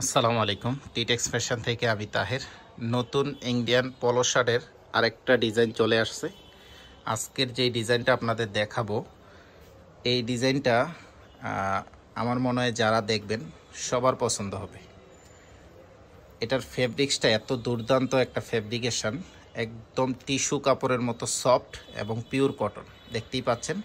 আসসালামু আলাইকুম। টিটেক্স ফ্যাশন থেকে আমি তাহের। নতুন ইন্ডিয়ান পলো শার্টের আরেকটা ডিজাইন চলে আসছে। আজকের যে ডিজাইনটা আপনাদের দেখাবো, এই ডিজাইনটা আমার মনে হয় যারা দেখবেন সবার পছন্দ হবে। এটার ফেব্রিক্সটা এত দুর্দান্ত একটা ফেব্রিকেশন, একদম টিস্যু কাপড়ের মতো সফট এবং পিওর কটন। দেখতেই পাচ্ছেন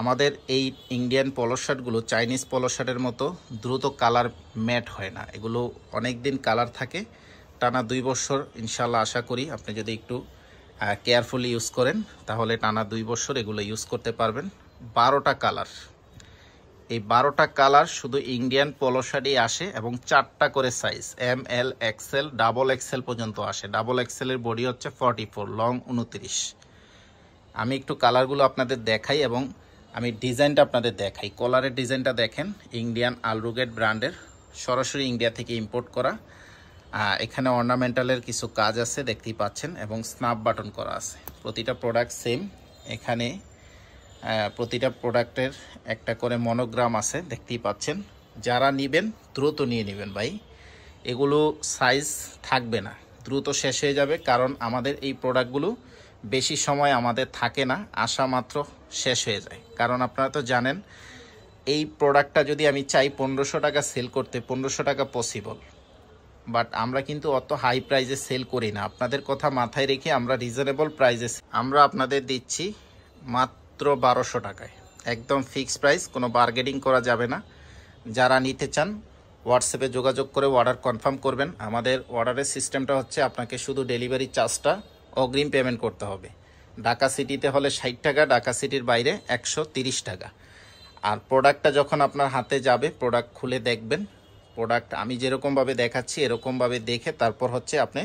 আমাদের এই ইন্ডিয়ান পলো শার্টগুলো চাইনিজ পলো শার্টের মতো দ্রুত কালার ম্যাট হয় না। এগুলো অনেক দিন কালার থাকে, টানা 2 বছর ইনশাল্লাহ। আশা করি আপনি যদি একটু কেয়ারফুলি ইউজ করেন তাহলে টানা 2 বছর এগুলো ইউজ করতে পারবেন। 12টা কালার, এই 12টা কালার শুধু ইন্ডিয়ান পলো শার্টই আসে এবং 4টা করে size, M L XL double XL পর্যন্ত আসে। ডাবল এক্সেলের বডি হচ্ছে 44, লং 29। আমি একটু কালারগুলো আপনাদের দেখাই এবং আমি ডিজাইনটা আপনাদের দেখাই। কলারের ডিজাইনটা দেখেন, ইন্ডিয়ান আলরুগেট ব্র্যান্ডের, সরাসরি ইন্ডিয়া থেকে ইম্পোর্ট করা। এখানে অর্নামেন্টালের কিছু কাজ আছে দেখতেই পাচ্ছেন এবং স্ন্যাপ বাটন করা আছে। প্রতিটা প্রোডাক্ট সেম। এখানে প্রতিটা প্রোডাক্টের একটা করে মনোগ্রাম আছে দেখতেই পাচ্ছেন। যারা নেবেন দ্রুত নিয়ে নেবেন ভাই, এগুলো সাইজ থাকবে না, দ্রুত শেষ হয়ে যাবে। কারণ আমাদের এই প্রোডাক্টগুলো বেশি সময় আমাদের থাকে না, আসা মাত্র শেষ হয়ে যায়। কারণ আপনারা তো জানেন এই প্রোডাক্টটা যদি আমি চাই 1500 টাকা সেল করতে, 1500 টাকা পসিবল, বাট আমরা কিন্তু অত হাই প্রাইসে সেল করি না। আপনাদের কথা মাথায় রেখে আমরা রিজনেবল প্রাইসে আমরা আপনাদের দিচ্ছি মাত্র 1200 টাকায়, একদম ফিক্সড প্রাইস, কোনো বার্গেনিং করা যাবে না। যারা নিতে চান হোয়াটসঅ্যাপে যোগাযোগ করে অর্ডার কনফার্ম করবেন। আমাদের অর্ডারের সিস্টেমটা হচ্ছে আপনাকে শুধু ডেলিভারি চার্জটা অগ্রিম পেমেন্ট করতে হবে। ঢাকা সিটিতে হলে 60 টাকা, ঢাকা সিটির বাইরে 130 টাকা। আর প্রোডাক্টটা যখন আপনার হাতে যাবে, প্রোডাক্ট খুলে দেখবেন। প্রোডাক্ট আমি যেরকমভাবে দেখাচ্ছি এরকমভাবে দেখে তারপর হচ্ছে আপনি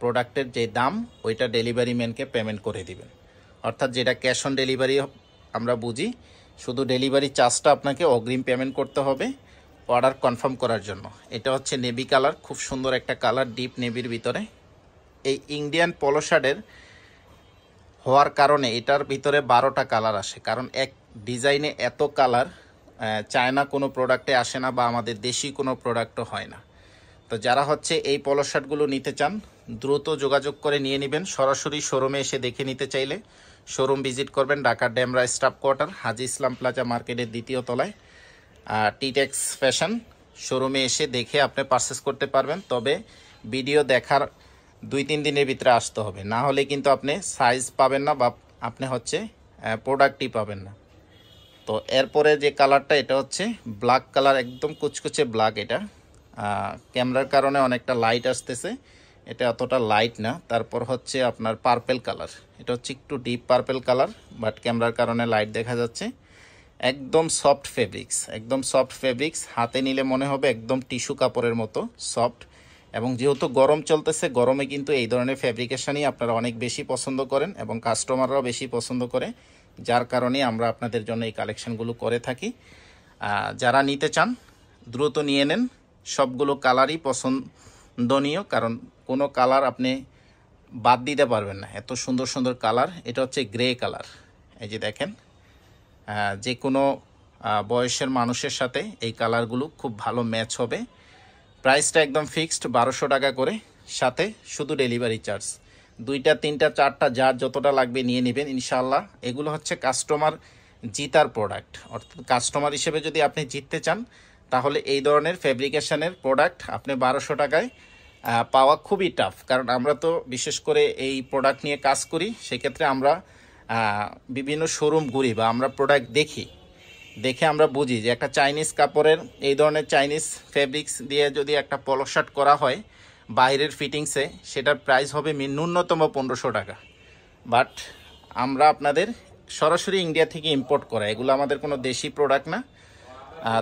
প্রোডাক্টের যে দাম ওইটা ডেলিভারি ম্যানকে পেমেন্ট করে দিবেন। অর্থাৎ যেটা ক্যাশ অন ডেলিভারি আমরা বুঝি, শুধু ডেলিভারি চার্জটা আপনাকে অগ্রিম পেমেন্ট করতে হবে অর্ডার কনফার্ম করার জন্য। এটা হচ্ছে নেভি কালার, খুব সুন্দর একটা কালার, ডিপ নেভির ভিতরে। এই ইন্ডিয়ান পলো শার্টের হওয়ার কারণে এটার ভিতরে 12টা কালার আসে, কারণ এক ডিজাইনে এত কালার চায়না কোনো প্রোডাক্টে আসে না, বা আমাদের দেশি কোনো প্রোডাক্টও হয় না। তো যারা হচ্ছে এই পলো শার্টগুলো নিতে চান দ্রুত যোগাযোগ করে নিয়ে নেবেন। সরাসরি শোরুমে এসে দেখে নিতে চাইলে শোরুম ভিজিট করবেন, ঢাকার ডেমরা স্টাফ কোয়ার্টার, হাজি ইসলাম প্লাজা মার্কেটের 2য় তলায় টিটেক্স ফ্যাশন। শোরুমে এসে দেখে আপনি পারচেস করতে পারবেন। তবে ভিডিও দেখার 2-3 দিনের ভিতরে আসতে হবে, না হলে কিন্তু আপনি সাইজ পাবেন না বা আপনি হচ্ছে প্রোডাক্টই পাবেন না। তো এরপরে যে কালারটা, এটা হচ্ছে ব্ল্যাক কালার, একদম কুচকুচে ব্ল্যাক। এটা ক্যামেরার কারণে অনেকটা লাইট আসতেছে, এটা অতটা লাইট না। তারপর হচ্ছে আপনার পার্পেল কালার, এটা হচ্ছে একটু ডিপ পার্পেল কালার, বাট ক্যামেরার কারণে লাইট দেখা যাচ্ছে। একদম সফট ফেব্রিক্স, একদম সফট ফেব্রিক্স, হাতে নিলে মনে হবে একদম টিস্যু কাপড়ের মতো সফট। এবং যেহেতু গরম চলতেছে, গরমে কিন্তু এই ধরনের ফেব্রিকেশনই আপনারা অনেক বেশি পছন্দ করেন এবং কাস্টমাররাও বেশি পছন্দ করে, যার কারণে আমরা আপনাদের জন্য এই কালেকশনগুলো করে থাকি। যারা নিতে চান দ্রুত নিয়ে নেন। সবগুলো কালারই পছন্দনীয়, কারণ কোনো কালার আপনি বাদ দিতে পারবেন না, এত সুন্দর সুন্দর কালার। এটা হচ্ছে গ্রে কালার, এই যে দেখেন, যে কোনো বয়সের মানুষের সাথে এই কালারগুলো খুব ভালো ম্যাচ হবে। প্রাইসটা একদম ফিক্সড 1200 টাকা করে, সাথে শুধু ডেলিভারি চার্জ। 2টা 3টা 4টা যার যতটা লাগবে নিয়ে নেবেন ইনশাল্লাহ। এগুলো হচ্ছে কাস্টমার জিতার প্রোডাক্ট, অর্থাৎ কাস্টমার হিসেবে যদি আপনি জিততে চান তাহলে এই ধরনের ফেব্রিকেশনের প্রোডাক্ট আপনি 1200 টাকায় পাওয়া খুবই টাফ। কারণ আমরা তো বিশেষ করে এই প্রোডাক্ট নিয়ে কাজ করি, সেক্ষেত্রে আমরা বিভিন্ন শোরুম ঘুরি বা আমরা প্রোডাক্ট দেখে আমরা বুঝি যে একটা চাইনিজ কাপড়ের এই ধরনের চাইনিজ ফেব্রিক্স দিয়ে যদি একটা পলো শার্ট করা হয় বাইরের ফিটিংসে, সেটার প্রাইস হবে ন্যূনতম 1500 টাকা। বাট আমরা আপনাদের সরাসরি ইন্ডিয়া থেকে ইম্পোর্ট করা, এগুলো আমাদের কোনো দেশি প্রোডাক্ট না।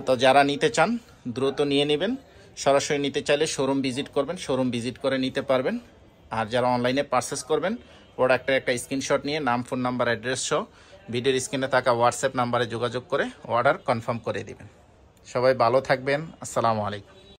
তো যারা নিতে চান দ্রুত নিয়ে নেবেন। সরাসরি নিতে চাইলে শোরুম ভিজিট করবেন, শোরুম ভিজিট করে নিতে পারবেন। আর যারা অনলাইনে পারচেস করবেন প্রোডাক্টের একটা স্ক্রিনশট নিয়ে নাম, ফোন নাম্বার, অ্যাড্রেস সহ ভিডিওর স্ক্রিনে থাকা হোয়াটসঅ্যাপ নাম্বারে যোগাযোগ করে অর্ডার কনফার্ম করে দিবেন। সবাই ভালো থাকবেন। আসসালামু আলাইকুম।